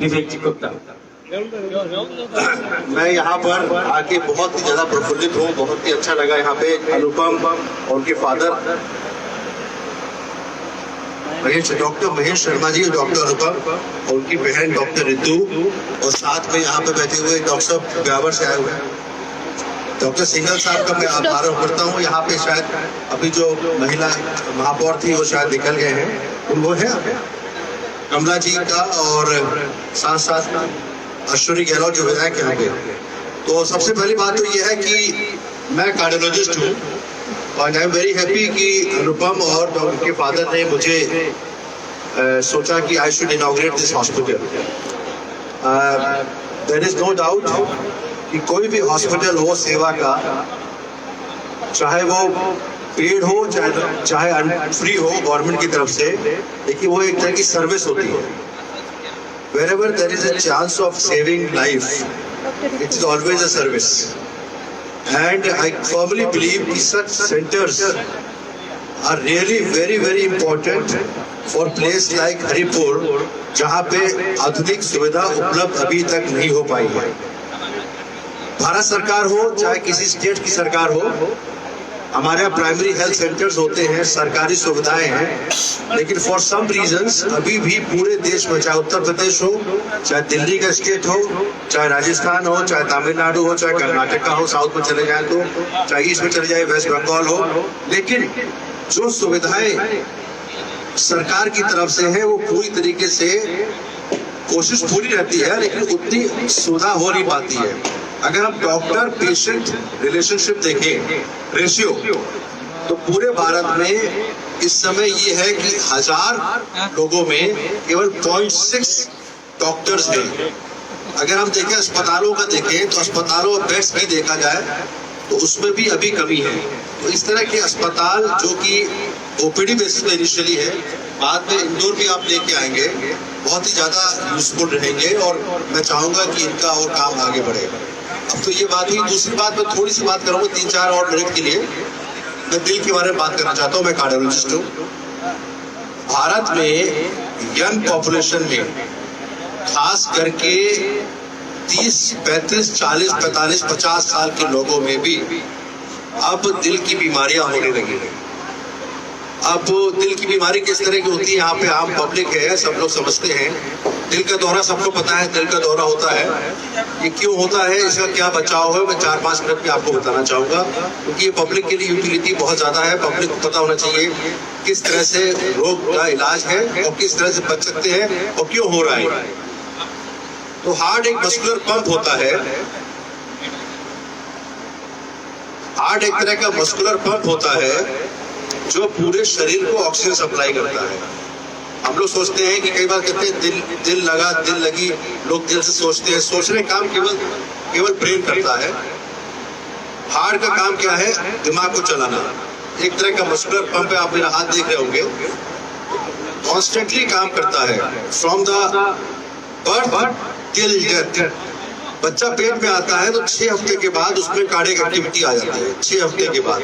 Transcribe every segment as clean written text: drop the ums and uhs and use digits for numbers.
विवेक जी गुप्ता। मैं यहाँ पर आके बहुत ही ज्यादा प्रफुल्लित हूँ, बहुत ही अच्छा लगा। यहाँ पे अनुपम और उनके father doctor Mahesh Sharma ji, doctor अनुपम और उनकी बहन डॉक्टर रितु, और साथ में यहाँ पे बैठे हुए डॉक्टर साहब ब्यावर से आए हुए हैं। डॉक्टर सिंघल साहब का मैं आभार करता हूँ। यहाँ पे शायद अभी जो महिला महापौर थी वो शायद निकल गए हैं, वो है कमला जी का, और साथ साथ अश्विनी गहलोत जो विधायक यहाँ पे। तो सबसे पहली बात तो ये है कि मैं कार्डियोलॉजिस्ट हूँ और आई एम वेरी हैप्पी कि अनुपम और उनके फादर ने मुझे सोचा कि I should inaugurate this hospital. There is no doubt कि कोई भी हॉस्पिटल हो सेवा का, चाहे वो पेड हो चाहे फ्री हो गवर्नमेंट की तरफ से, लेकिन वो एक तरह की सर्विस होती है। Wherever there is a chance of saving life, it is always a service. And I firmly believe that such centers are really very important for place like Haripur, जहाँ पे आधुनिक सुविधा उपलब्ध अभी तक नहीं हो पाई है। भारत सरकार हो चाहे किसी स्टेट की सरकार हो, हमारे यहाँ प्राइमरी हेल्थ सेंटर्स होते हैं, सरकारी सुविधाएं हैं, लेकिन फॉर सम रीजंस अभी भी पूरे देश में, चाहे उत्तर प्रदेश हो, चाहे दिल्ली का स्टेट हो, चाहे राजस्थान हो, चाहे तमिलनाडु हो, चाहे कर्नाटका हो, साउथ में चले जाए तो, चाहे ईस्ट में चले जाए, वेस्ट बंगाल हो, लेकिन जो सुविधाएं सरकार की तरफ से है वो पूरी तरीके से कोशिश पूरी रहती है, लेकिन उतनी सुविधा हो नहीं पाती है। अगर हम डॉक्टर पेशेंट रिलेशनशिप देखें, रेशियो, तो पूरे भारत में इस समय ये है कि 1000 लोगों में केवल 0.6 डॉक्टर्स हैं। अगर हम देखें अस्पतालों का देखें तो अस्पतालों में बेड्स भी देखा जाए तो उसमें भी अभी कमी है। तो इस तरह के अस्पताल जो कि ओपीडी बेसिस पे इनिशियली है, बाद में इंदौर भी आप लेके आएंगे, बहुत ही ज्यादा यूजफुल रहेंगे और मैं चाहूंगा कि इनका और काम आगे बढ़े। अब तो ये बात हुई। दूसरी बात मैं थोड़ी सी बात करूंगा 3-4 और मिनट के लिए। मैं दिल के बारे में बात करना चाहता हूँ। मैं कार्डियोलॉजिस्ट हूँ। भारत में यंग पॉपुलेशन में खास करके 30, 35, 40, 45, 50 साल के लोगों में भी अब दिल की बीमारियां होने लगी हैं। अब दिल की बीमारी किस तरह की होती है, यहाँ पे आम पब्लिक है, सब लोग समझते हैं। दिल का दौरा सबको पता है, दिल का दौरा होता है, ये क्यों होता है, इसका क्या बचाव है, मैं 4-5 मिनट में आपको बताना चाहूंगा, क्योंकि ये पब्लिक के लिए यूटिलिटी बहुत ज्यादा है। पब्लिक को पता होना चाहिए किस तरह से रोग का इलाज है और किस तरह से बच सकते हैं और क्यों हो रहा है। तो हार्ट एक मस्कुलर पंप होता है। हार्ट एक तरह का मस्कुलर पंप होता है जो पूरे शरीर को ऑक्सीजन सप्लाई करता है। हम लोग सोचते हैं कि कई बार कहते हैं दिल लगा, दिल लगी, लोग दिल से सोचते हैं। सोचने का काम केवल ब्रेन करता है। हार्ट का काम क्या है, दिमाग को चलाना। एक तरह का मस्कुलर पंप है, आप मेरा हाथ देख रहे होंगे, कॉन्स्टेंटली काम करता है from the birth till death. बच्चा पेट में आता है तो 6 हफ्ते के बाद उसमें कार्डियक एक्टिविटी आ जाती है। 6 हफ्ते के बाद,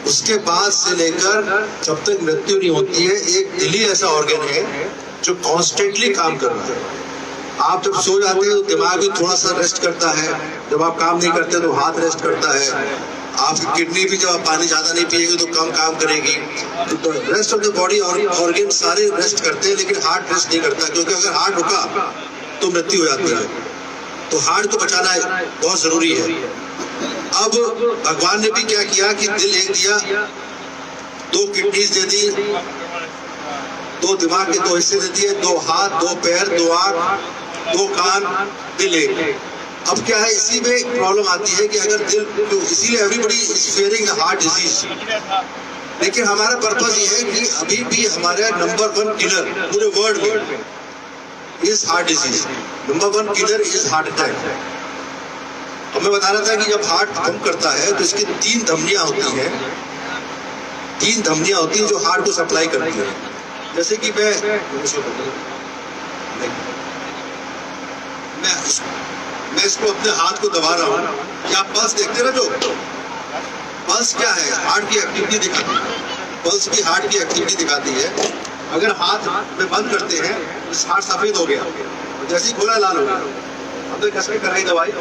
उसके बाद से लेकर जब तक मृत्यु नहीं होती है, एक दिल ही ऐसा ऑर्गन है जो कॉन्स्टेंटली काम कर रहा है। आप जब सो जाते हैं तो दिमाग भी थोड़ा सा रेस्ट करता है, जब आप काम नहीं करते तो हाथ रेस्ट करता है, आपकी किडनी भी जब आप पानी ज्यादा नहीं पिएंगे तो कम काम करेगी। तो rest of the body organ सारे रेस्ट करते हैं, लेकिन हार्ट रेस्ट नहीं करता, क्योंकि अगर हार्ट रुका तो मृत्यु हो जाती है। तो हार्ट को बचाना बहुत जरूरी है। अब भगवान ने भी क्या किया कि दिल एक दिया, 2 किडनीज दे दी, 2 दिमाग के 2 हिस्से दे दिए, 2 हाथ, 2 पैर, 2 आंख, 2 कान, दिल एक। अब क्या है, इसी में एक प्रॉब्लम आती है कि अगर दिल, तो इसीलिए everybody is fearing heart disease. लेकिन हमारा पर्पस ये है कि अभी भी हमारा नंबर 1 किलर पूरे वर्ल्ड में is heart disease. Number 1 killer is heart attack. अब मैं बता रहा था कि जब हार्ट पंप करता है तो इसकी 3 धमनियां होती हैं। 3 धमनियां होती हैं जो हार्ट को सप्लाई करती हैं। जैसे कि मैं इसको अपने हाथ को दबा रहा हूँ, क्या आप पल्स देखते ना, जो पल्स क्या है, हार्ट की एक्टिविटी दिखाती है। पल्स की हार्ट की एक्टिविटी दिखाती है। अगर हाथ में बंद करते हैं, हार्ट सफेद हो गया, जैसे ही खोला लाल हो गया, हमने कस के कराई दवाई,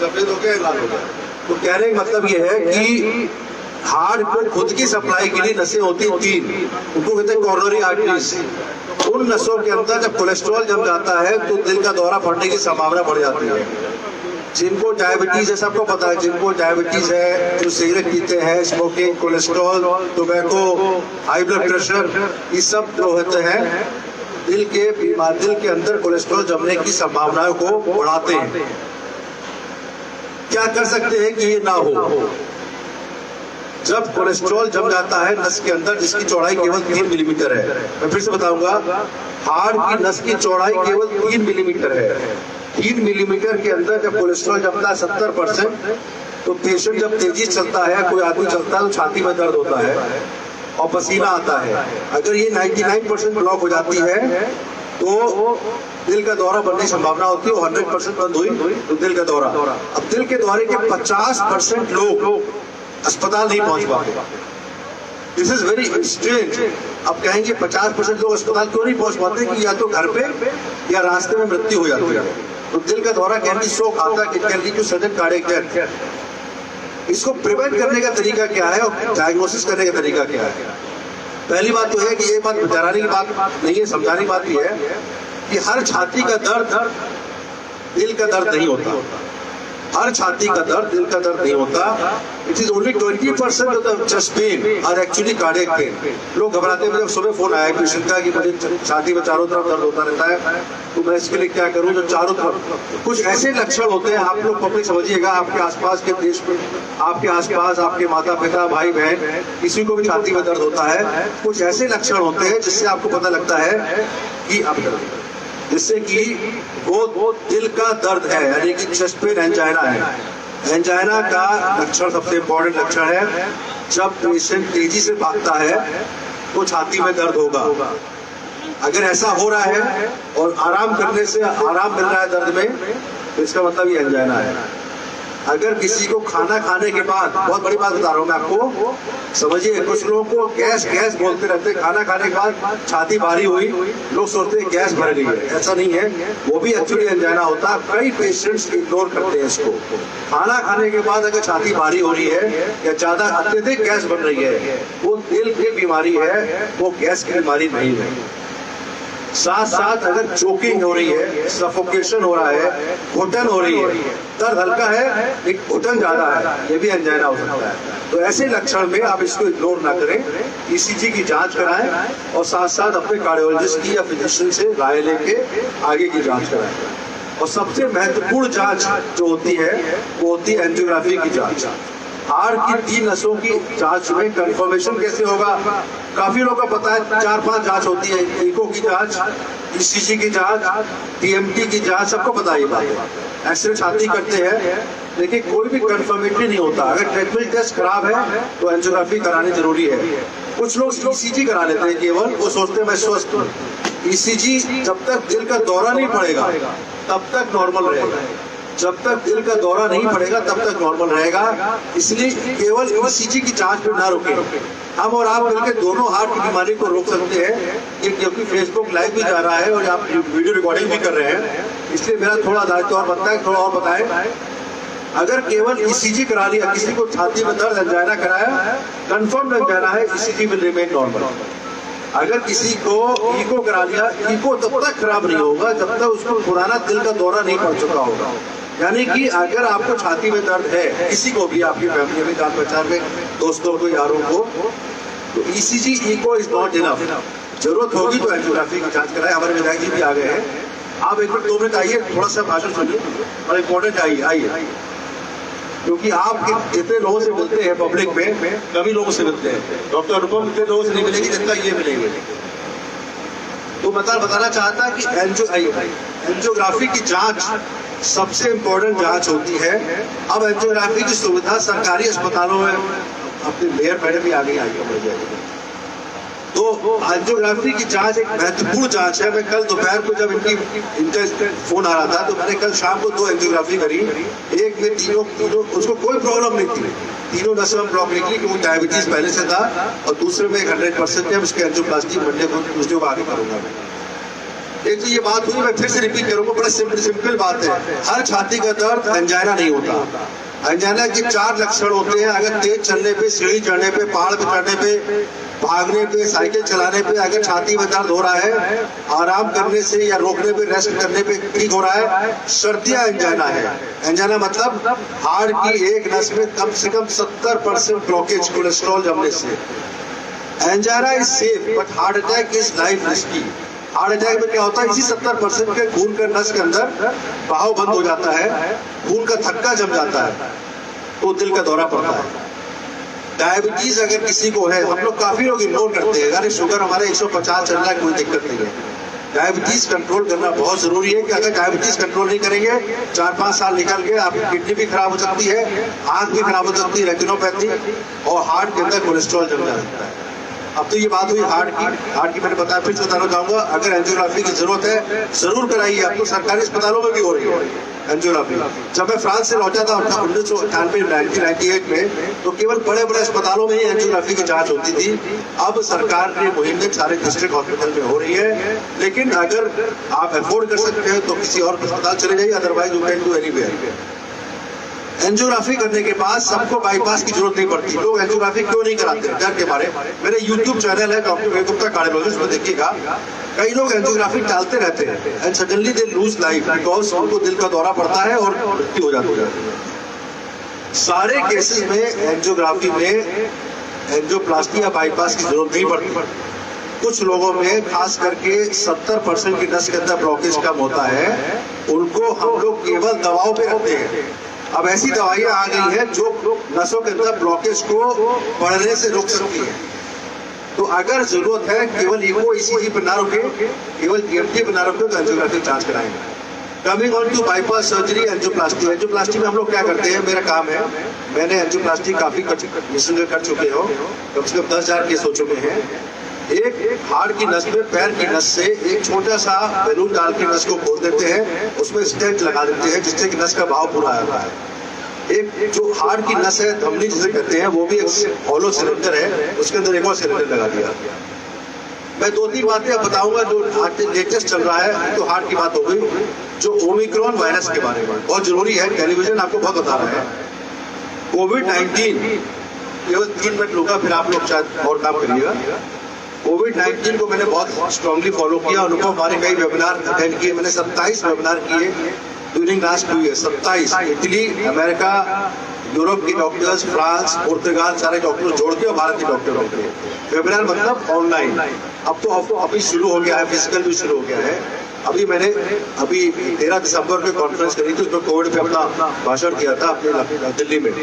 सफेद हो गया लाल हो गया। तो कहने का मतलब ये है कि हार्ट को खुद की सप्लाई के लिए नसें होती हैं 3, उनको कहते हैं कॉर्नरी आर्टरीज। उन नसों के अंदर जब कोलेस्ट्रॉल जम जाता है तो दिल का दौरा पड़ने की संभावना बढ़ जाती है। जिनको डायबिटीज है, सबको पता है, जिनको डायबिटीज है, जो सिगरेट पीते हैं, smoking, cholesterol, tobacco, high blood pressure, ये सब जो होते हैं दिल के अंदर कोलेस्ट्रॉल जमने की संभावनाओं को बढ़ाते हैं। क्या कर सकते हैं कि ये ना हो? जब कोलेस्ट्रॉल जम जाता है नस के अंदर, जिसकी चौड़ाई केवल 3 मिलीमीटर है, मैं फिर से बताऊंगा, हार्ट की नस की चौड़ाई केवल 3 मिलीमीटर है। 3 मिलीमीटर के अंदर जब कोलेस्ट्रॉल जमता है 70%, तो पेशेंट जब तेजी चलता है, कोई आदमी चलता है तो छाती में दर्द होता है और पसीना आता है। अगर ये 99% ब्लॉक हो जाती है तो दिल का दौरा बनने की संभावना होती है। 100% बंद हुई तो दिल का दौरा। अब दिल के दौरे के 50% लोग अस्पताल नहीं पहुंच पाते। This is very strange. अब कहेंगे 50% लोग अस्पताल क्यों नहीं पहुंच पाते? कि या तो घर पे या रास्ते में मृत्यु हो जाती है। तो दिल का दौरा कैन बी सो खाता है, it can lead to sudden cardiac death. इसको प्रिवेंट करने का तरीका क्या है और डायग्नोसिस करने का तरीका क्या है? पहली बात तो है कि ये बात डराने की बात नहीं है, समझाने की बात ये है कि हर छाती का दर्द दिल का दर्द नहीं होता। हर छाती का दर्द दिल का दर्द नहीं होता। It is only 20% of the chest pain are actually cardiac pain. लोग घबराते हैं। जब सुबह फोन आया पेशेंट का कि मुझे छाती में चारों तरफ दर्द होता रहता है, तो मैं इसके लिए क्या करूं? जो चारों तरफ कुछ ऐसे लक्षण होते हैं, आप लोग पब्लिक समझिएगा, आपके आसपास के देश में, आपके आसपास आपके माता पिता भाई बहन किसी को भी छाती में दर्द होता है, कुछ ऐसे लक्षण होते हैं जिससे आपको पता लगता है कि आप दर्द, जिससे कि वो दिल का दर्द है, यानी कि चेस्ट पेन एंजाइना है। एंजाइना का लक्षण सबसे इंपॉर्टेंट लक्षण है। जब पेशेंट तेजी से भागता है तो छाती में दर्द होगा। अगर ऐसा हो रहा है और आराम करने से आराम मिल रहा है दर्द में, तो इसका मतलब ये एंजाइना है। अगर किसी को खाना खाने के बाद, बहुत बड़ी बात बता रहा हूँ मैं आपको, समझिए, कुछ लोगों को गैस गैस बोलते रहते हैं। खाना खाने के बाद छाती भारी हुई, लोग सोचते हैं गैस भर गई है। ऐसा नहीं है, वो भी एक्चुअली एंजाइना होता है। कई पेशेंट्स इग्नोर करते हैं इसको। खाना खाने के बाद अगर छाती भारी हो रही है या ज्यादा अत्यधिक गैस बन रही है, वो दिल की बीमारी है, वो गैस की बीमारी नहीं है। साथ साथ अगर चोकिंग हो रही है, सफोकेशन हो रहा है, घुटन हो रही है, दर्द हल्का है लेकिन घुटन ज्यादा है, ये भी एंजाइना हो सकता है। तो ऐसे लक्षण में आप इसको इग्नोर ना करें, ईसीजी की जांच कराएं और साथ साथ अपने कार्डियोलॉजिस्ट की या फिजिशियन से राय लेके आगे की जांच कराएं। और सबसे महत्वपूर्ण जांच जो होती है वो होती है एंजियोग्राफी की जांच। हार्ट की 3 नसों की जांच में कंफर्मेशन कैसे होगा? काफी लोगों को पता है 4-5 जांच होती है। इको की जांच, ईसीजी की जांच, टीएमटी की जांच, सबको पता है ये बात। एक्सरे छाती करते हैं, लेकिन कोई भी कंफर्मेटरी नहीं होता। अगर ट्रीटमेंट टेस्ट खराब है तो एंजियोग्राफी करानी जरूरी है। कुछ लोग ईसीजी करा लेते हैं केवल, वो सोचते हैं मैं स्वस्थ हूँ। ईसीजी जब तक दिल का दौरा नहीं पड़ेगा तब तक नॉर्मल रहेगा। जब तक दिल का दौरा नहीं पड़ेगा तब तक नॉर्मल रहेगा। इसलिए केवल ईसीजी की जांच में ना रुके। हम और आप मिलकर दोनों हार्ट की बीमारी को रोक सकते हैं, क्योंकि फेसबुक लाइव भी जा रहा है और आप वीडियो रिकॉर्डिंग भी कर रहे हैं। इसलिए मेरा थोड़ा दायित्व और बनता है, थोड़ा और बताएं। अगर केवल ईसीजी करा लिया, किसी को छाती में दर्द एंजाइना कराया, कंफर्म एंजाइना है, ईसीजी विल रिमेन नॉर्मल। अगर किसी को इको करा लिया, इको तब तक खराब नहीं होगा जब तक उसको पुराना दिल का दौरा नहीं पड़ चुका होगा। यानी कि अगर आपको छाती में दर्द है, किसी को भी, आपकी फैमिली में, जान पहचान में, दोस्तों को, यारों को, तो ECG echo is not enough. जरूरत होगी तो एंजियोग्राफी की जांच कराएं। हमारे विधायक जी भी आ गए हैं। आप 1 मिनट 2 मिनट आइए, थोड़ा सा भाषण सुनिए और इम्पोर्टेंट आइए, क्योंकि आप जितने लोगों से मिलते हैं पब्लिक में, कभी लोगों से मिलते हैं। डॉक्टर अनुपम इतने लोगों से नहीं मिलेगी जितना ये मिलेंगे। तो बताना चाहता है कि एंजियोग्राफी की जांच सबसे इम्पोर्टेंट जांच होती है। अब एंजियोग्राफी की सुविधा सरकारी अस्पतालों में, अपने मेयर मैडम भी आ गई तो एंजियोग्राफी की जांच एक महत्वपूर्ण जांच है। मैं कल दोपहर को जब इनका फोन आ रहा था तो मैंने कल शाम को 2 एंजियोग्राफी करी। एक में तीनों उसको कोई प्रॉब्लम नहीं थी, तीनों नसों में ब्लॉक निकली, क्योंकि डायबिटीज पहले से था। और दूसरे में 100% है, उसके एंजियोप्लास्टी मंडे को, ट्यूसडे को आगे करूंगा मैं। एक तो ये बात हुई, मैं फिर से रिपीट करूंगा, बड़ा सिंपल बात है। हर छाती का दर्द एंजाइना नहीं होता। एंजाइना के 4 लक्षण होते हैं। अगर तेज चलने पे, सीढ़ी चढ़ने पे, पहाड़ पे चढ़ने पे, भागने पे, साइकिल चलाने पे अगर छाती में दर्द हो रहा है, आराम करने से या रोकने पे, रेस्ट करने पे ठीक हो रहा है, सर्दियां एंजाइना है। एंजाइना मतलब हार्ट की एक नस में कम से कम 70% ब्लॉकेज कोलेस्ट्रॉल जमने से। Angina is safe but heart attack is life risky. Heart attack में क्या होता है, इसी 70% के खून के नस के अंदर बहाव बंद हो जाता है, खून का थक्का जम जाता है, तो दिल का दौरा पड़ता है। डायबिटीज अगर किसी को है, हम लोग काफी लोग इग्नोर करते हैं, अरे शुगर हमारे 150 चल रहा है, कोई दिक्कत नहीं है। डायबिटीज कंट्रोल करना बहुत जरूरी है कि अगर डायबिटीज कंट्रोल नहीं करेंगे, 4-5 साल निकल के आपकी किडनी भी खराब हो सकती है, आंख भी खराब हो सकती है, रेटिनोपैथी, और हार्ट के अंदर कोलेस्ट्रॉल जम जाता है। अब तो ये बात हुई हार्ट की मैंने बताया, फिर से बताना चाहूंगा, अगर एंजियोग्राफी की जरूरत है जरूर कराइए। अब तो सरकारी अस्पतालों में भी हो रही है एंजियोग्राफी। जब मैं फ्रांस से लौटा था 1998 में, तो केवल बड़े बड़े अस्पतालों में ही एंजियोग्राफी की जांच होती थी। अब सरकार ने मुहिम सारे डिस्ट्रिक्ट हॉस्पिटल में हो रही है। लेकिन अगर आप अफोर्ड कर सकते हैं तो किसी और अस्पताल चले जाइए, otherwise you can do anywhere. Angiography करने के बाद सबको बाईपास की जरूरत नहीं पड़ती। लोग एंजियोग्राफी क्यों नहीं कराते, डर के बारे। मेरे यूट्यूब चैनल है डॉक्टर वेदगुप्ता कार्डियोलॉजिस्ट, उसमें देखिएगा, कई लोग एंजियोग्राफी टालते रहते हैं and suddenly they lose life because उनको दिल का दौरा पड़ता है और मृत्यु हो जाती है। सारे केसेस में एंजियोग्राफी में एंजियोप्लास्टी या बाईपास की जरूरत नहीं पड़ती। कुछ लोगों में खास करके 70% की नस के अंदर ब्लॉकेज कम होता है, उनको हम लोग केवल दवाओं पे रखते हैं। अब ऐसी दवाइयां आ गई हैं जो नसों के अंदर ब्लॉकेज को बढ़ने से रोक सकती है। तो अगर जरूरत है केवल ईको ईसीजी पर ना रुके, केवल ईएमटी पर ना रुके, तो एंजियोग्राफी जांच कराएंगे। Coming on to bypass surgery, angioplasty. Angioplasty में हम लोग क्या करते हैं, मेरा काम है, मैंने एंजियोप्लास्टी काफी मिशन में कर चुके हो, कम से कम 10,000 केस हो चुके हैं। एक हार्ट की नस में, पैर की नस से एक छोटा सा बैलून डाल के नस को खोल देते हैं, उसमें स्टेंट लगा देते हैं जिससे कि नस का बहाव पूरा आता है। एक जो हार्ट की नस है, धमनी जिसे कहते हैं, वो भी एक हॉलो सिलेंडर है, उसके अंदर एक और सिलेंडर लगा दिया। मैं 2-3 बातें बताऊंगा जो लेटेस्ट चल रहा है। तो हार्ट की बात हो गई, जो ओमिक्रॉन वायरस के बारे में बहुत जरूरी है, टेलीविजन आपको बहुत बता रहा है। कोविड-19 केवल 3 मिनट लूंगा, फिर आप लोग शायद और काम करिएगा। कोविड-19 को मैंने बहुत स्ट्रांगली फॉलो किया, उनको हमारे कई वेबिनार अटेंड किए। मैंने 27 वेबिनार किए during last 2 year, 27। Italy, America, Europe के डॉक्टर्स, फ्रांस, पुर्तगाल, सारे डॉक्टर जोड़ के और भारत के डॉक्टरों के वेबिनार, मतलब ऑनलाइन। अब तो अभी शुरू हो गया है, फिजिकल भी शुरू हो गया है। अभी 13 दिसंबर में कॉन्फ्रेंस करी थी, उसमें कोविड पे अपना भाषण किया था अपने दिल्ली में।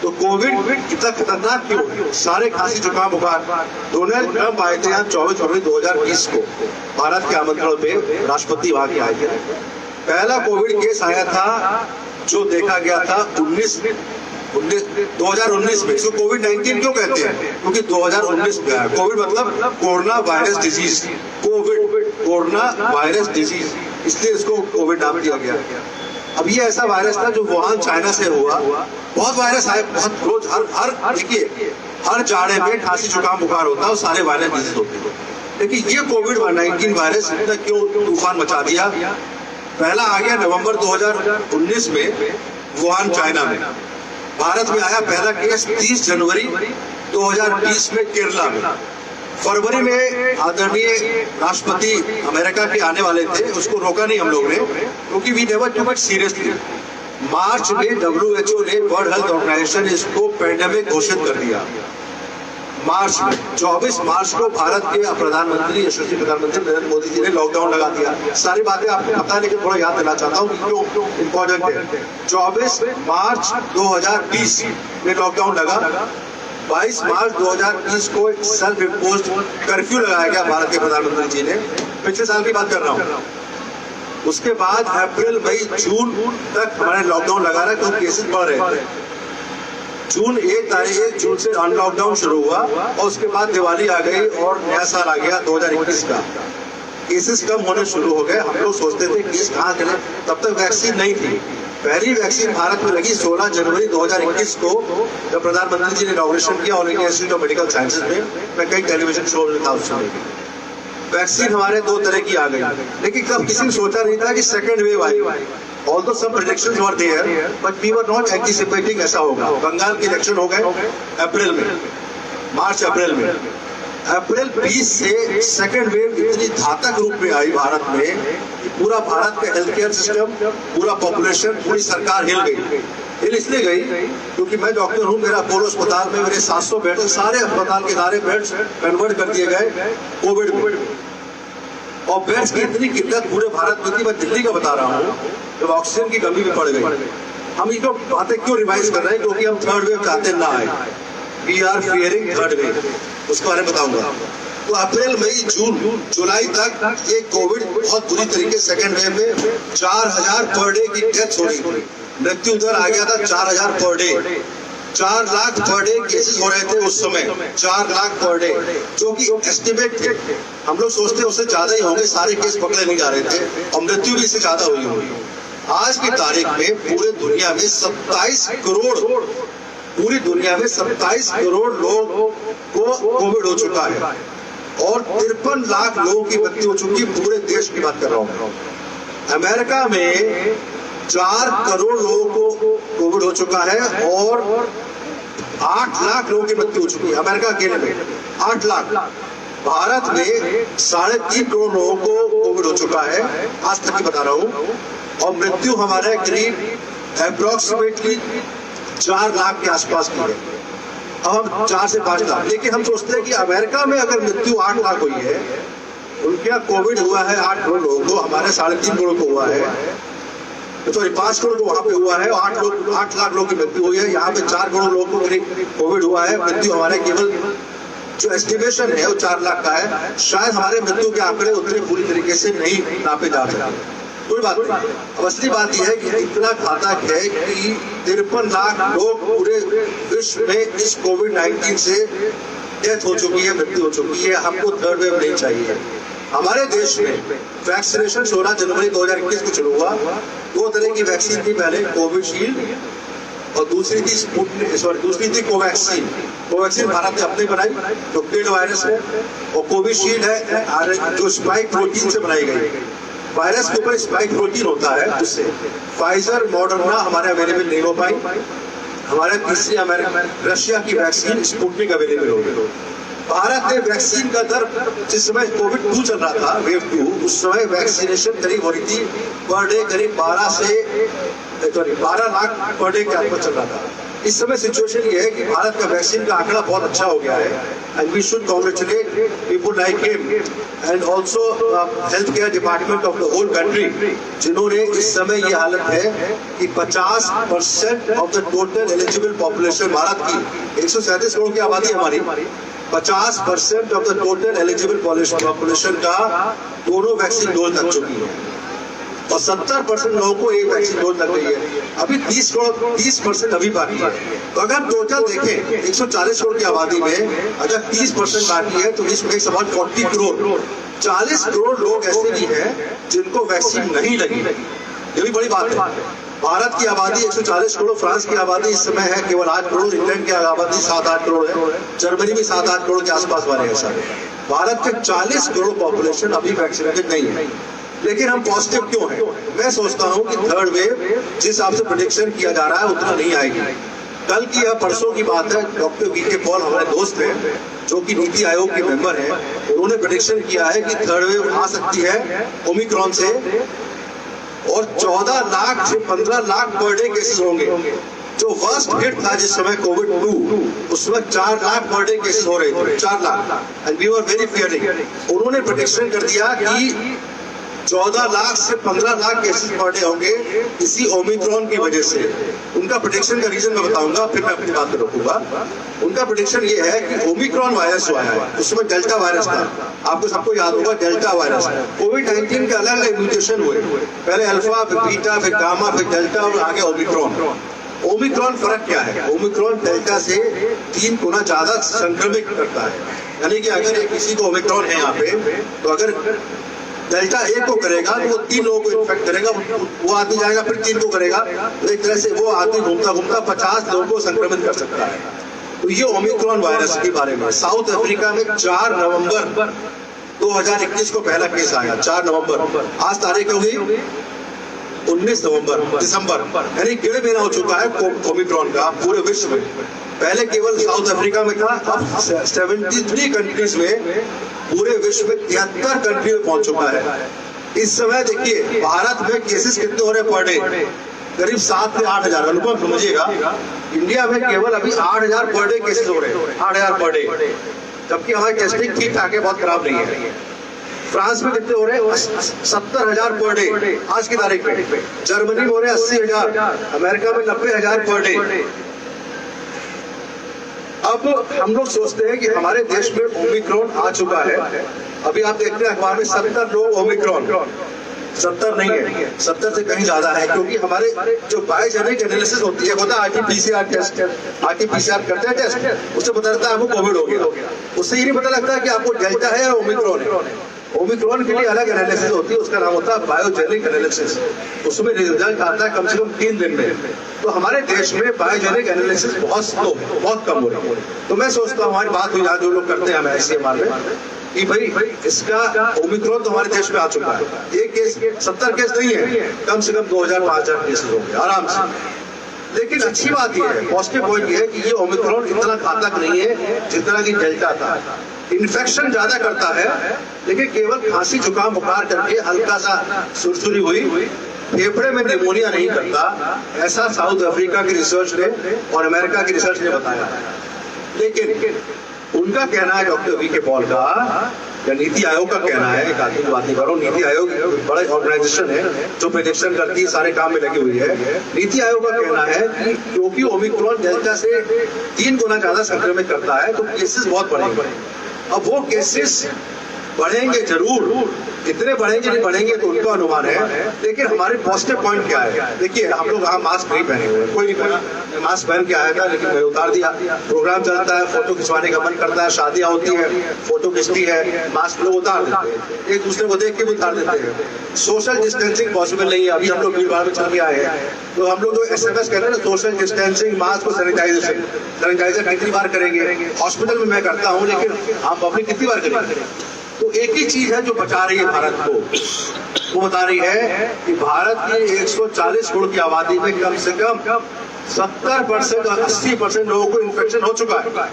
तो कोविड इतना खतरनाक क्यों है? सारे खांसी जुकाम बुखार। डोनाल्ड ट्रंप आए थे यहाँ 24 फरवरी 2020 को भारत के आमंत्रण पे, राष्ट्रपति वहां के आए थे। पहला कोविड केस आया था जो देखा गया था 2019 में। इसको कोविड-19 क्यों कहते हैं? क्योंकि 2019 में आया। कोविड मतलब corona virus disease, corona virus disease, इसलिए इसको कोविड नाम दिया गया। अब ये ऐसा वायरस था जो वुहान चाइना से हुआ। बहुत वायरस आए, बहुत रोज, हर देखिए, हर जाड़े में खांसी जुकाम बुखार होता है और सारे वायरस डिजीज होते हैं। लेकिन ये कोविड-19 वायरस इतना क्यों तूफान मचा दिया? पहला आ गया नवंबर 2019 में वुहान चाइना में। भारत में आया पहला केस 30 जनवरी 2020 में केरला में। फरवरी में आदरणीय राष्ट्रपति अमेरिका के आने वाले थे, उसको रोका नहीं हम लोग ने, क्योंकि we never took it seriously. मार्च में WHO ने, वर्ल्ड हेल्थ ऑर्गेनाइजेशन, इसको पैंडेमिक घोषित कर दिया। मार्च में 24 मार्च को भारत के प्रधानमंत्री, यशस्वी प्रधानमंत्री नरेंद्र मोदी जी ने लॉकडाउन लगा दिया। सारी बातें आपको पता है, लेकिन थोड़ा याद दिला चाहता हूँ क्यों इम्पोर्टेंट है। 24 मार्च 2020 में लॉकडाउन लगा। 22 मार्च 2020 को एक सेल्फ इम्पोज्ड कर्फ्यू लगाया गया भारत के प्रधानमंत्री जी ने। पिछले साल की बात कर रहा हूँ। उसके बाद अप्रैल, मई, जून तक हमारे लॉकडाउन लगा रहा, क्योंकि केसेस बढ़ रहे थे। जून 1 तारीख जून से अनलॉकडाउन शुरू हुआ और उसके बाद दिवाली आ गई और नया साल आ गया 2021 का। केसेस कम होने शुरू हो गए। हम लोग सोचते थे केस कहाँ चले, तब तक वैक्सीन नहीं थी। पहली वैक्सीन भारत में लगी 16 जनवरी 2021 को, जब प्रधानमंत्री जी ने इनॉग्रेशन किया all India institute of medical sciences में। मैं कई टेलीविजन शो में था उस समय। वैक्सीन हमारे दो तरह की आ गई, लेकिन कब किसी ने सोचा नहीं था कि second wave I. Although some predictions were there, but we were not anticipating ऐसा होगा। बंगाल के इलेक्शन हो गए अप्रैल में, मार्च अप्रैल में। अप्रैल 20 से सेकंड वेव इतनी घातक रूप में आई भारत में कि पूरा भारत का हेल्थ केयर सिस्टम, पूरा पॉपुलेशन, पूरी सरकार हिल गई। हिल इसलिए गई क्योंकि मैं डॉक्टर हूँ, मेरा अपोलो अस्पताल में मेरे 700 बेड, सारे अस्पताल के सारे बेड्स कन्वर्ट कर दिए गए कोविड में। और बेड्स की इतनी किल्लत पूरे भारत में थी, मैं दिल्ली का बता रहा हूँ, जब ऑक्सीजन की कमी भी पड़ गई। हम इसको बातें क्यों रिवाइज कर रहे हैं? क्योंकि हम थर्ड वेव चाहते ना आए। We are fearing third wave, उसके बारे में बताऊंगा। तो अप्रैल, मई, जून, जुलाई तक ये कोविड बहुत बुरी तरीके सेकंड वेव में 4000 पर डे की डेथ हो रही थी। मृत्यु दर आ गया था 4000 per day. 4 lakh per day cases हो रहे थे उस समय, 4 लाख पर डे, जो कि एस्टिमेट थे। हम लोग सोचते उससे ज्यादा ही होंगे, सारे केस पकड़े नहीं जा रहे थे और मृत्यु भी इससे ज्यादा हुई होगी। आज की तारीख में पूरे दुनिया में 27 करोड़, पूरी दुनिया में 27 करोड़ लोगों को कोविड हो चुका है और 53 लाख लोगों की मृत्यु हो चुकी। पूरे देश की बात कर रहा हूँ। अमेरिका में 4 करोड़ लोगों को कोविड हो चुका है और 8 लाख लोगों की मृत्यु हो चुकी है। अमेरिका अकेले में 8 लाख। भारत में 3.5 करोड़ लोगों को कोविड हो चुका है, आज तक की बता रहा हूँ, और मृत्यु हमारे करीब अप्रोक्सीमेटली 4 लाख के आसपास की है। अब हम 4 से 5 लाख, लेकिन हम सोचते हैं कि अमेरिका में अगर मृत्यु 8 लाख हुई है, उनके यहाँ कोविड हुआ है 8 करोड़ लोगों को, हमारे 3.5 करोड़ को हुआ है, सॉरी 5 करोड़ को वहां पे हुआ है और 8 लाख लोगों की मृत्यु हुई है। यहाँ पे 4 करोड़ लोगों को कोविड हुआ है। मृत्यु हमारे केवल जो एस्टिमेशन है वो 4 लाख का है। शायद हमारे मृत्यु के आंकड़े उतने पूरी तरीके से नहीं नापे जा सकते, कोई बात नहीं। अब असली बात यह है कि इतना घातक है कि 53 लाख लोग पूरे विश्व में इस कोविड-19 से डेथ हो चुकी है, मृत्यु हो चुकी है। हमको थर्ड वेव नहीं चाहिए। हमारे देश में वैक्सीनेशन 16 जनवरी 2021 को शुरू हुआ। 2 तरह की वैक्सीन थी, पहले कोविशील्ड और दूसरी थी कोवैक्सीन। कोवैक्सीन भारत ने अपने बनाई, जो पेड वायरस है, और कोविशील्ड है जो स्पाइक प्रोटीन से बनाई गई। वायरस के ऊपर स्पाइक प्रोटीन होता है, उससे फाइजर, मॉडर्ना हमारे अवेलेबल नहीं हो पाई। हमारे तीसरी रशिया की वैक्सीन स्पुतनिक अवेलेबल हो गई। भारत ने वैक्सीन का दर, जिस समय कोविड 2 चल रहा था, वेव 2, उस समय वैक्सीनेशन करीब हो रही थी पर डे करीब 12 लाख पर डे के आसपास चल रहा था। इस समय सिचुएशन ये है कि भारत का वैक्सीन का आंकड़ा बहुत अच्छा हो गया है and we should congratulate people like him and also health care department of the whole country, जिन्होंने इस समय ये हालत है कि 50% of the total eligible population Bharat की 137 करोड़ की आबादी हमारी, 50% of the total eligible population का दोनों वैक्सीन डोज लग चुकी है और 70% लोगों को एक वैक्सीन डोज लग गई है। अभी 30% अभी बाकी है। तो अगर टोटल देखें 140 करोड़ की आबादी में अगर 30% बाकी है तो इस मेक्स अबाउट 40 करोड़। 40 करोड़ लोग ऐसे भी हैं जिनको वैक्सीन नहीं लगी। ये भी बड़ी बात है। भारत की आबादी 140 करोड़, फ्रांस की आबादी इस समय है केवल 8 करोड़, इंग्लैंड की आबादी 7-8 करोड़ है, जर्मनी में 7-8 करोड़ के आसपास वाले हैं सर। भारत के 40 करोड़ पॉपुलेशन अभी वैक्सीनेटेड नहीं है। लेकिन हम पॉजिटिव क्यों हैं? मैं सोचता हूं कि थर्ड वेव जिस हिसाब से प्रेडिक्शन किया जा रहा है उतना नहीं आएगी। कल की या परसों की बात है, डॉक्टर वीके पॉल हमारे दोस्त हैं जो कि नीति आयोग के मेंबर हैं, उन्होंने प्रेडिक्शन किया है कि थर्ड वेव आ सकती है ओमिक्रॉन से और 14 लाख से 15 लाख पर डे केसेस होंगे। जो वर्स्ट हिट था जिस समय कोविड 2, उसमें 4 लाख पर डे केसेस हो रहे थे, 4 lakh, and we were very fearing. उन्होंने प्रेडिक्शन कर दिया कि 14 लाख से 15 लाख केसेस पर डे होंगे इसी ओमिक्रॉन की वजह से। उनका प्रेडिक्शन का रीजन मैं बताऊंगा, फिर मैं अपनी बात रोकूंगा। उनका प्रेडिक्शन ये है कि ओमिक्रॉन वायरस जो आया है उसमें डेल्टा वायरस था, आपको सबको याद होगा डेल्टा वायरस। कोविड-19 के अलग अलग म्यूटेशन हुए, पहले अल्फा, फिर बीटा, फिर गामा, फिर डेल्टा और आगे ओमिक्रॉन। ओमिक्रॉन फर्क क्या है? ओमिक्रॉन डेल्टा से 3 गुना ज्यादा संक्रमित करता है, यानी कि अगर किसी को ओमिक्रॉन है यहाँ पे, तो अगर डेल्टा 1 को करेगा तो वो 3 लोगों को इन्फेक्ट करेगा, वो आदमी जाएगा फिर 3 को करेगा, तो एक तरह से वो आदमी घूमता घूमता 50 लोगों को संक्रमित कर सकता है। तो ये ओमिक्रॉन वायरस के बारे में साउथ अफ्रीका में 4 नवंबर 2021 को पहला केस आया 4 नवंबर, आज तारीख हो गई 19 नवंबर दिसंबर, यानी 1.5 महीना हो चुका है ओमिक्रॉन का पूरे विश्व में। पहले केवल साउथ अफ्रीका में था, अब 73 कंट्रीज में, पूरे विश्व में 73 कंट्री में पहुंच चुका है। इस समय देखिए भारत में केसेस कितने हो रहे पर डे, करीब 7 से 8 हजार। अनुपम समझिएगा, इंडिया में केवल अभी 8 हजार पर डे केसेस हो रहे हैं, 8 हजार पर डे, जबकि हमारी टेस्टिंग ठीक ठाक है, बहुत खराब नहीं है। फ्रांस में कितने हो रहे हैं? 70 हजार पर डे आज की तारीख में। जर्मनी में हो रहे हैं 80 हजार, अमेरिका में 90 हजार पर डे। अब हम लोग सोचते हैं कि हमारे देश में ओमिक्रॉन आ चुका है। अभी आप देखते हैं अखबार में 70 लोग ओमिक्रॉन, 70 नहीं है, 70 से कहीं ज्यादा है, क्योंकि हमारे जो बायोजेनिक एनालिसिस होती है, होता है आरटीपीसीआर टेस्ट, आरटीपीसीआर करते हैं टेस्ट, उससे पता लगता है आपको कोविड हो गया। उससे ये नहीं पता लगता कि आपको डेल्टा है या ओमिक्रॉन है। ओमिक्रॉन के लिए अलग एनालिसिस होती है, उसका नाम होता है बायोजेनिक एनालिसिस। उसमें रिजल्ट आता है कम से कम 3 दिन में। तो हमारे देश में बायोजेनिक एनालिसिस बहुत स्लो, बहुत कम हो रही है। तो मैं सोचता हूँ, हमारी बात हुई जो लोग करते हैं ICMR में, कि भाई इसका ओमिक्रॉन तो हमारे देश में आ चुका है, एक केस 70 केस नहीं है, कम से कम 2000-5000 केसेस होंगे आराम से। लेकिन अच्छी बात यह है, पॉजिटिव पॉइंट यह है कि ये ओमिक्रॉन इतना घातक नहीं है जितना कि डेल्टा था। इन्फेक्शन ज्यादा करता है, लेकिन केवल खांसी जुकाम बुखार करके हल्का सा सुरसुरी हुई, फेफड़े में निमोनिया नहीं करता, ऐसा साउथ अफ्रीका की रिसर्च ने और अमेरिका की रिसर्च ने बताया। लेकिन उनका कहना है, डॉक्टर वी के पॉल का या नीति आयोग का कहना है, एक आदमी की बात नहीं कर रहा हूँ, नीति आयोग बड़ा ऑर्गेनाइजेशन है जो प्रेडिक्शन करती है, सारे काम में लगी हुई है। नीति आयोग का कहना है कि क्योंकि ओमिक्रॉन डेल्टा से 3 गुना ज्यादा संक्रमित करता है, तो केसेस बहुत बढ़ेंगे। अब वो केसेस बढ़ेंगे जरूर, कितने बढ़ेंगे नहीं बढ़ेंगे तो उनका अनुमान है। लेकिन हमारे पॉजिटिव पॉइंट क्या है? देखिए, हम लोग यहाँ मास्क नहीं पहने हुए, कोई नहीं पहना, मास्क पहन के आया था, लेकिन मैंने उतार दिया। प्रोग्राम चलता है, फोटो खिंचवाने का मन करता है, शादियां होती है, फोटो खिंचती है, मास्क लोग उतार देते हैं, एक दूसरे को देख के भी उतार देते हैं। सोशल डिस्टेंसिंग पॉसिबल नहीं है। अभी हम लोग भीड़ भाड़ में चल के आए हैं, तो हम लोग SMS कहते हैं ना, सोशल डिस्टेंसिंग, मास्क और सैनिटाइजेशन। सैनिटाइजर कितनी बार करेंगे? हॉस्पिटल में मैं करता हूँ, लेकिन आप पब्लिक कितनी बार करेंगे? तो एक ही चीज है जो बचा रही है भारत को, वो बता रही है कि भारत की 140 करोड़ की आबादी में कम से कम 70% और 80% लोगों को इन्फेक्शन हो चुका है।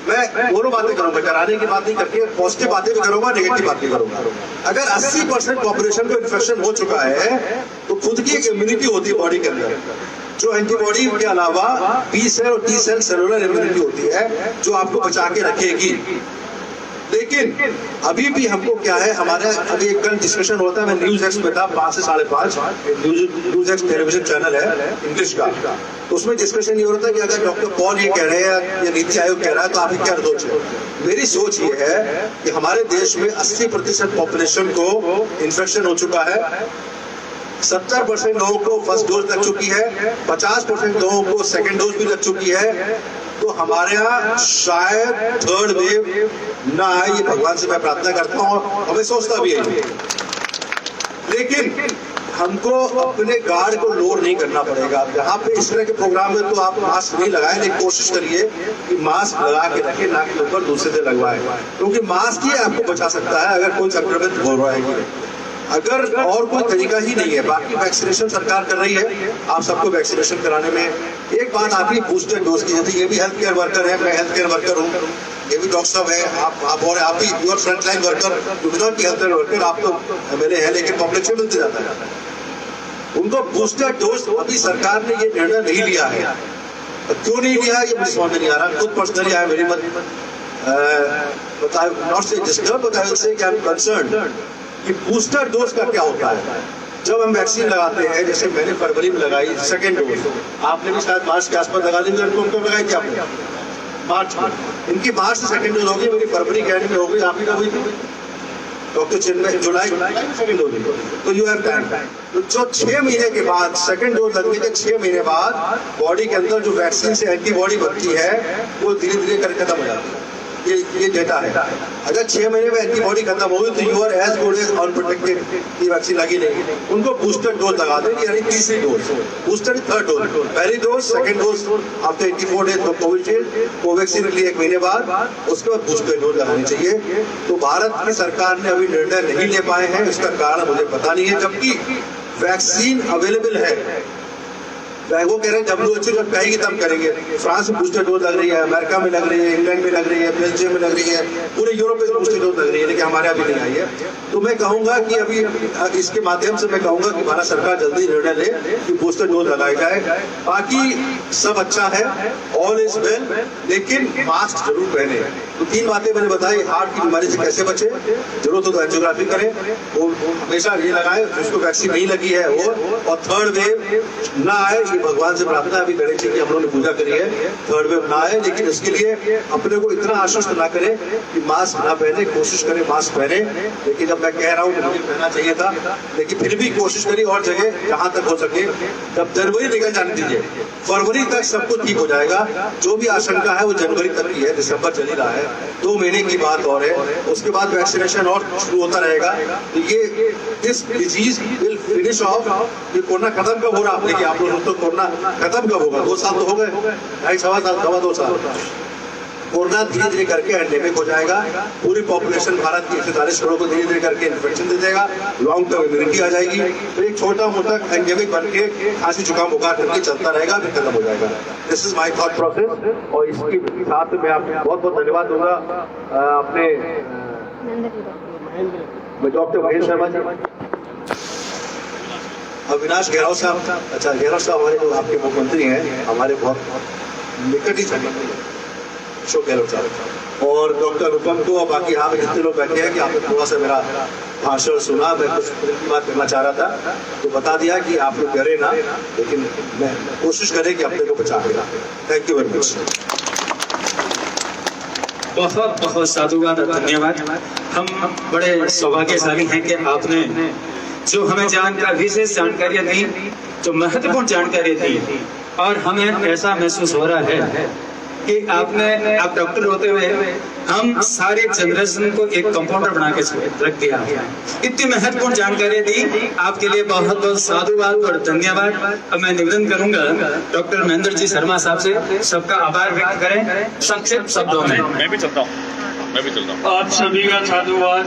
मैं दोनों बातें करूंगा, डराने की बात नहीं करके, पॉजिटिव बातें भी करूंगा, नेगेटिव बातें भी करूंगा। अगर 80% पॉपुलेशन को इन्फेक्शन हो चुका है, तो खुद की एक इम्यूनिटी होती है बॉडी के अंदर, जो एंटीबॉडी के अलावा B सेल और T सेल सेलुलर इम्यूनिटी होती है, जो आपको बचा के रखेगी। लेकिन अभी भी हमको क्या है, हमारा अभी एक कल डिस्कशन होता है, मैं न्यूज एक्स में था 5 से 5:30, न्यूज एक्स टेलीविजन चैनल है इंग्लिश का, तो उसमें डिस्कशन ये होता है कि अगर डॉक्टर पॉल ये कह रहे हैं या नीति आयोग कह रहा है, तो आपकी क्या सोच है? मेरी सोच ये है कि हमारे देश में 80% पॉपुलेशन को इन्फेक्शन हो चुका है, 70% लोगों को फर्स्ट डोज लग चुकी है, 50% लोगों को सेकेंड डोज भी लग चुकी है। तो हमारे यहाँ शायद थर्ड वेव ना आए, ये भगवान से मैं प्रार्थना करता हूँ, हमें सोचता भी है। लेकिन हमको अपने गार्ड को लोअर नहीं करना पड़ेगा। यहाँ पे इस तरह के प्रोग्राम में तो आप मास्क नहीं लगाएं, लेकिन कोशिश करिए कि मास्क लगा के रखें, नाक के ऊपर दूसरे से लगवाएं, क्योंकि मास्क ही आपको बचा सकता है अगर कोई संक्रमित हो रहा है। अगर और कोई तरीका ही नहीं है। बाकी वैक्सीनेशन सरकार कर रही है, आप सबको वैक्सीनेशन कराने में। एक बात आप ही बूस्टर डोज की, जैसे ये भी हेल्थ केयर वर्कर है, मैं हेल्थ केयर वर्कर हूँ, ये भी डॉक्टर साहब है, आप और आप ही your front line worker, health care worker, आप तो मेरे हैं, लेकिन पब्लिक से मिलते जाता है। उनको बूस्टर डोज अभी सरकार ने ये निर्णय नहीं लिया है। क्यों नहीं लिया ये मुझे समझ नहीं आ रहा। खुद personally I very much not say disturb, but I will say कि आई एम कंसर्न्ड कि बूस्टर डोज का क्या होता है। जब हम वैक्सीन लगाते हैं, जैसे मैंने फरवरी में लगाई सेकेंड डोज, आपने भी शायद मार्च के आसपास लगा ली, कब लगाई थी आपने? मार्च में। इनकी मार्च से सेकेंड डोज होगी, मेरी फरवरी के एंड में हो गई, आप ही का हुई थी डॉक्टर चिन्मय, जुलाई सेकेंड डोज, तो यू हैव टाइम। तो जो 6 महीने के बाद सेकेंड डोज लगने के 6 महीने बाद बॉडी के अंदर जो वैक्सीन से एंटीबॉडी बनती है, वो धीरे धीरे कर खत्म हो जाती है। ये डेटा है। अगर 6 महीने में एंटीबॉडी खत्म होगी तो you are as good as unprotected, ये वैक्सीन लगी नहीं। उनको बूस्टर डोज लगा देंगे, यानी तीसरी डोज, बूस्टर थर्ड डोज, पहली dose second dose after 84 days तो कोविशील्ड, कोवैक्सीन के लिए 1 महीने बाद, उसके बाद बूस्टर डोज लगानी चाहिए। तो भारत की सरकार ने अभी निर्णय नहीं ले पाए हैं, इसका कारण मुझे पता नहीं है, जबकि वैक्सीन अवेलेबल है। वो कह रहे हैं WHO जब कहेगी तब करेंगे। फ्रांस में बूस्टर डोज लग रही है, अमेरिका में लग रही है, इंग्लैंड में लग रही है, बेल्जियम में लग रही है, पूरे यूरोप में बूस्टर डोज लग रही है, लेकिन हमारे अभी नहीं आई है। तो मैं कहूंगा कि अभी इसके माध्यम से मैं कहूंगा कि भारत सरकार जल्दी निर्णय ले कि बूस्टर डोज लगाया जाए। बाकी सब अच्छा है, ऑल इज वेल, लेकिन मास्क जरूर पहने। तो 3 बातें मैंने बताई, हार्ट की बीमारी से कैसे बचे, जरूरत हो तो एंजियोग्राफी करें, वो हमेशा ये लगाए जिसको वैक्सीन नहीं लगी है वो, और थर्ड वेव ना आए, भगवान से प्रार्थना अभी गणेश जी की हम लोगों ने पूजा करी है, थर्ड वेव ना आए। लेकिन इसके लिए अपने को इतना आश्वस्त ना करें कि मास्क ना पहने, कोशिश करें मास्क पहने। लेकिन जब मैं कह रहा हूँ कि मुझे पहनना चाहिए था, लेकिन फिर भी कोशिश करी और जगह जहां तक हो सके। जब जनवरी निकल जाने दीजिए, फरवरी तक सब कुछ ठीक हो जाएगा। जो भी आशंका है वो जनवरी तक की है, दिसंबर चल ही रहा है, 2 महीने की बात और है। उसके बाद वैक्सीनेशन और शुरू होता रहेगा। तो ये this disease will finish off. ये कोरोना खत्म कब हो रहा है? देखिए आप लोग तो कोरोना खत्म कब होगा? 2 साल तो हो गए, 2.5 साल, 2.25 साल। कोरोना धीरे धीरे करके एंडेमिक हो जाएगा। पूरी पॉपुलेशन भारत की 140 करोड़ को धीरे धीरे करके इन्फेक्शन दे देगा, लॉन्ग टर्म इम्यूनिटी आ जाएगी। तो एक छोटा मोटा एंडेमिक बन के खांसी जुकाम बुखार करके चलता रहेगा, फिर खत्म हो जाएगा। This is my thought process. और इसके साथ मैं आपको बहुत बहुत धन्यवाद दूंगा अपने डॉक्टर महेश शर्मा जी, अविनाश गहलोत साहब। अच्छा, गहलोत साहब हमारे जो आपके मुख्यमंत्री हैं, हमारे बहुत निकट ही संबंधी है, अशोक गहलोत साहब, और डॉक्टर अनुपम को, और बाकी यहाँ पे जितने लोग बैठे हैं कि आपने थोड़ा सा मेरा भाषण सुना, मैं कुछ की बात करना चाह रहा था तो बता दिया कि आप लोग डरे ना, लेकिन मैं कोशिश करें कि अपने को बचा लेगा। Thank you very much. बहुत बहुत साधुवाद, धन्यवाद। हम बड़े सौभाग्यशाली हैं कि आपने जो हमें विशेष जानकारियां दी, जो महत्वपूर्ण जानकारी दी, और हमें ऐसा महसूस हो रहा है कि आप डॉक्टर होते हुए हम सारे जनरेशन को एक कंपाउंडर बना के रख दिया। इतनी महत्वपूर्ण जानकारी दी, आपके लिए बहुत बहुत साधुवाद और धन्यवाद। अब मैं निवेदन करूंगा डॉक्टर महेंद्र जी शर्मा साहब से, सबका आभार व्यक्त करें संक्षिप्त शब्दों में। मैं भी चलता हूँ। आप सभी का साधुवाद।